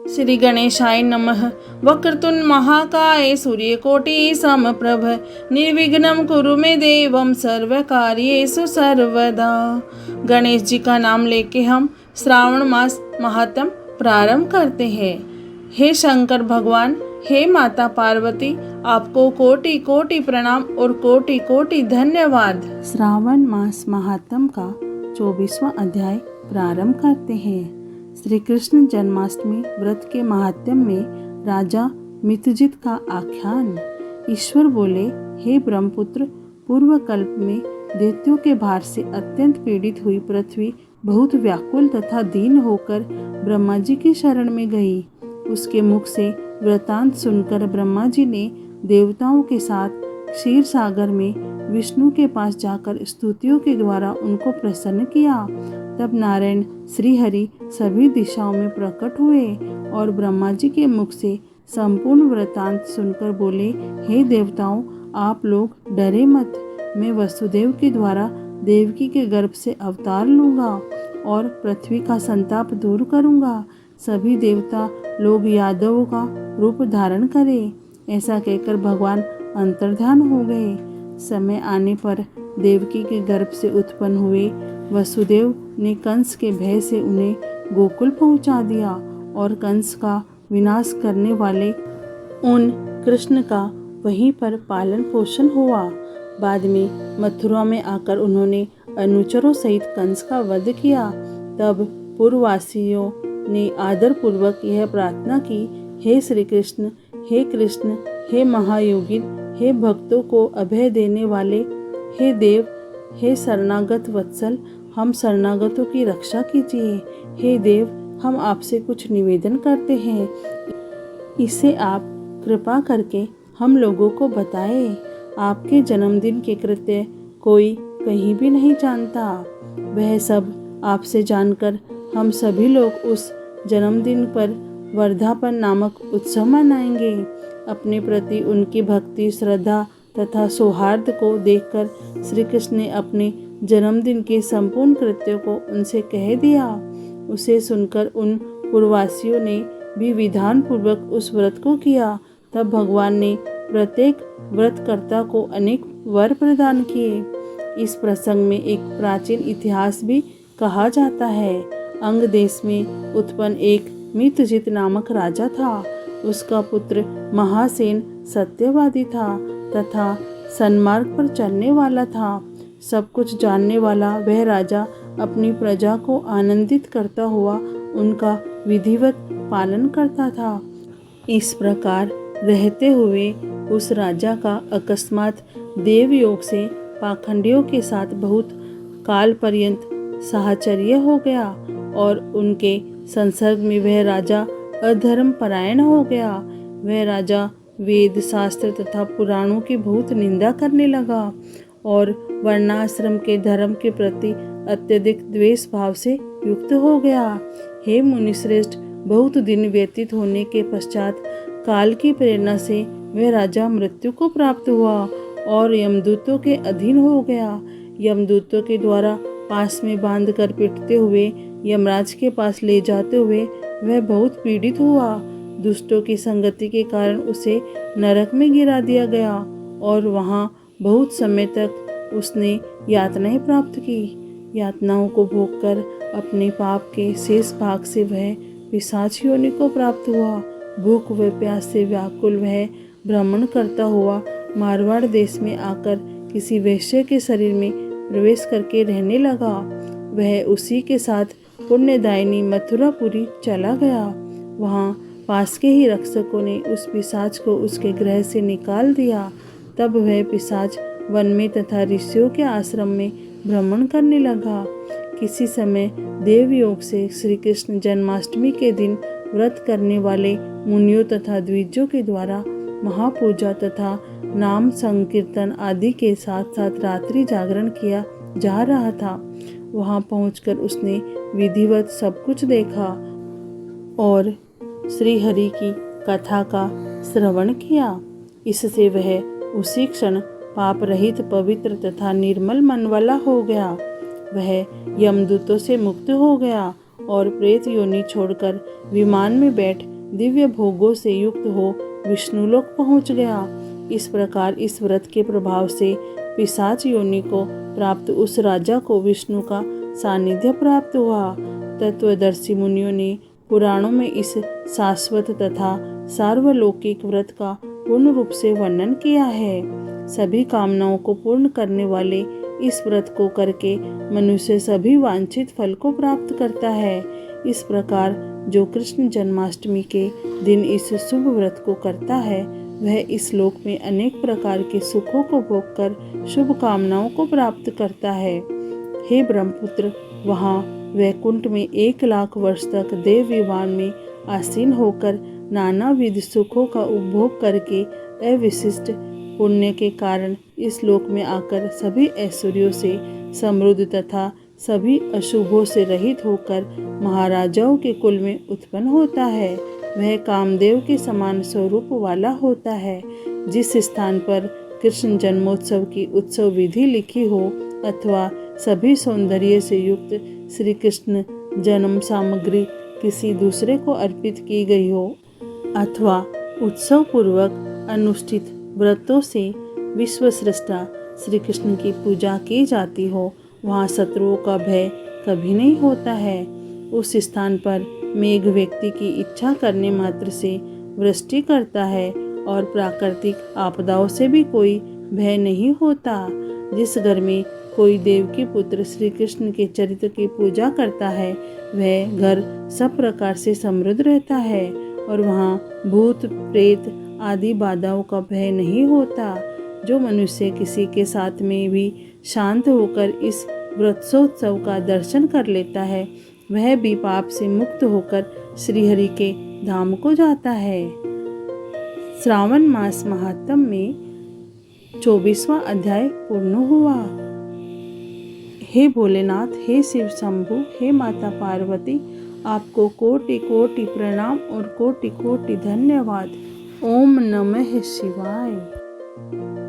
श्री गणेशाय नमः। वक्रतुंड महाकाय सूर्यकोटि समप्रभ निर्विघ्नं कुरु मे देवं सर्वकार्येषु सर्वदा। गणेश जी का नाम लेके हम श्रावण मास महात्म प्रारंभ करते हैं। हे शंकर भगवान, हे माता पार्वती, आपको कोटि कोटि प्रणाम और कोटि कोटि धन्यवाद। श्रावण मास महात्म का 24वां अध्याय प्रारंभ करते हैं। श्री कृष्ण जन्माष्टमी व्रत के महात्म्य में राजा मितजित का आख्यान। ईश्वर बोले, हे ब्रह्मपुत्र, पूर्व कल्प में दैत्यों के भार से अत्यंत पीड़ित हुई पृथ्वी बहुत व्याकुल तथा दीन होकर ब्रह्मा जी की शरण में गई। उसके मुख से वृतांत सुनकर ब्रह्मा जी ने देवताओं के साथ क्षीर सागर में विष्णु के पास जाकर स्तुतियों के द्वारा उनको प्रसन्न किया। तब नारायण श्रीहरि सभी दिशाओं में प्रकट हुए और ब्रह्मा जी के मुख से संपूर्ण वृतांत सुनकर बोले, हे देवताओं, आप लोग डरे मत। मैं वसुदेव के द्वारा देवकी के गर्भ से अवतार लूँगा और पृथ्वी का संताप दूर करूँगा। सभी देवता लोग यादवों का रूप धारण करें। ऐसा कहकर भगवान अंतर्ध्यान हो गए। समय आने पर देवकी के गर्भ से उत्पन्न हुए वसुदेव ने कंस के भय से उन्हें गोकुल पहुंचा दिया और कंस का विनाश करने वाले उन कृष्ण का वहीं पर पालन पोषण हुआ। बाद में मथुरा में आकर उन्होंने अनुचरों सहित कंस का वध किया। तब पूर्ववासियों ने आदर पूर्वक यह प्रार्थना की, हे श्री कृष्ण, हे महायोगिन, हे भक्तों को अभय देने वाले, हे देव, हे शरणागत वत्सल, हम शरणागतों की रक्षा कीजिए। हे देव, हम आपसे कुछ निवेदन करते हैं, इसे आप कृपा करके हम लोगों को बताएं। आपके जन्मदिन के कृत्य कोई कहीं भी नहीं जानता। वह सब आपसे जानकर हम सभी लोग उस जन्मदिन पर वर्धापन नामक उत्सव मनाएंगे। अपने प्रति उनकी भक्ति, श्रद्धा तथा सौहार्द को देखकर श्री कृष्ण ने अपने जन्मदिन के संपूर्ण कृत्यों को उनसे कह दिया। उसे सुनकर उन पूर्ववासियों ने भी विधान पूर्वक उस व्रत को किया। तब भगवान ने प्रत्येक व्रतकर्ता को अनेक वर प्रदान किए। इस प्रसंग में एक प्राचीन इतिहास भी कहा जाता है। अंग देश में उत्पन्न एक मितजित नामक राजा था। उसका पुत्र महासेन सत्यवादी था तथा सन्मार्ग पर चलने वाला था। सब कुछ जानने वाला वह राजा अपनी प्रजा को आनंदित करता हुआ उनका विधिवत पालन करता था। इस प्रकार रहते हुए उस राजा का अकस्मात देवयोग से पाखंडियों के साथ बहुत काल पर्यंत साहचर्य हो गया और उनके संसर्ग में वह राजा अधर्म परायण हो गया। वह राजा वेद, शास्त्र तथा पुराणों की बहुत निंदा करने लगा और वर्णाश्रम के धर्म के प्रति अत्यधिक द्वेष भाव से युक्त हो गया। हे मुनिश्रेष्ठ, बहुत दिन व्यतीत होने के पश्चात काल की प्रेरणा से वह राजा मृत्यु को प्राप्त हुआ और यमदूतों के अधीन हो गया। यमदूतों के द्वारा पास में बांध कर पीटते हुए यमराज के पास ले जाते हुए वह बहुत पीड़ित हुआ। दुष्टों की संगति के कारण उसे नरक में गिरा दिया गया और वहाँ बहुत समय तक उसने यातनाएं प्राप्त की। यातनाओं को भोगकर अपने पाप के शेष भाग से वह पिशाच योनि को प्राप्त हुआ। भूख व प्यास से व्याकुल वह भ्रमण करता हुआ मारवाड़ देश में आकर किसी वैश्य के शरीर में प्रवेश करके रहने लगा। वह उसी के साथ पुण्यदायिनी मथुरापुरी चला गया। वहाँ पास के ही रक्षकों ने उस पिशाच को उसके गृह से निकाल दिया। तब वह पिशाच वन में तथा ऋषियों के आश्रम में भ्रमण करने लगा। किसी समय देवयोग से श्री कृष्ण जन्माष्टमी के दिन व्रत करने वाले मुनियों तथा द्विजों के द्वारा महापूजा तथा नाम संकीर्तन आदि के साथ साथ रात्रि जागरण किया जा रहा था। वहां पहुंचकर उसने विधिवत सब कुछ देखा और श्री हरि की कथा का श्रवण किया। इससे वह उसी क्षण पाप रहित, पवित्र तथा निर्मल मन वाला हो गया। वह यमदूतों से मुक्त हो गया और प्रेत योनि छोड़कर विमान में बैठ दिव्य भोगों से युक्त हो विष्णुलोक पहुंच गया। इस प्रकार इस व्रत के प्रभाव से पिशाच योनि को प्राप्त उस राजा को विष्णु का सानिध्य प्राप्त हुआ। तत्वदर्शी मुनियों ने पुराणों में इस शाश्वत तथा सार्वलौकिक व्रत का पूर्ण रूप से वर्णन किया है। सभी कामनाओं को पूर्ण करने वाले इस व्रत को करके मनुष्य सभी वांछित फल को प्राप्त करता है। इस प्रकार जो कृष्ण जन्माष्टमी के दिन इस शुभ व्रत को करता है वह इस लोक में अनेक प्रकार के सुखों को भोगकर शुभ कामनाओं को प्राप्त करता है। हे ब्रह्मपुत्र, वहाँ वैकुंठ में 1,00,000 वर्ष तक देव विमान में आसीन होकर नानाविध सुखों का उपभोग करके अविशिष्ट पुण्य के कारण इस लोक में आकर सभी ऐश्वर्यों से समृद्ध तथा सभी अशुभों से रहित होकर महाराजाओं के कुल में उत्पन्न होता है। वह कामदेव के समान स्वरूप वाला होता है। जिस स्थान पर कृष्ण जन्मोत्सव की उत्सव विधि लिखी हो अथवा सभी सौंदर्य से युक्त श्री कृष्ण जन्म सामग्री किसी दूसरे को अर्पित की गई हो अथवा उत्सव पूर्वक अनुष्ठित व्रतों से विश्वस्रष्टा श्री कृष्ण की पूजा की जाती हो, वहाँ शत्रुओं का भय कभी नहीं होता है। उस स्थान पर मेघ व्यक्ति की इच्छा करने मात्र से वृष्टि करता है और प्राकृतिक आपदाओं से भी कोई भय नहीं होता। जिस घर में कोई देव के पुत्र श्री कृष्ण के चरित्र की पूजा करता है वह घर सब प्रकार से समृद्ध रहता है और वहाँ भूत प्रेत आदि बाधाओं का भय नहीं होता। जो मनुष्य किसी के साथ में भी शांत होकर इस व्रतोत्सव का दर्शन कर लेता है वह भी पाप से मुक्त होकर श्रीहरि के धाम को जाता है। श्रावण मास महात्म में 24वां अध्याय पूर्ण हुआ। हे भोलेनाथ, हे शिव शंभु, हे माता पार्वती, आपको कोटि कोटि प्रणाम और कोटि कोटि धन्यवाद। ओम नमः शिवाय।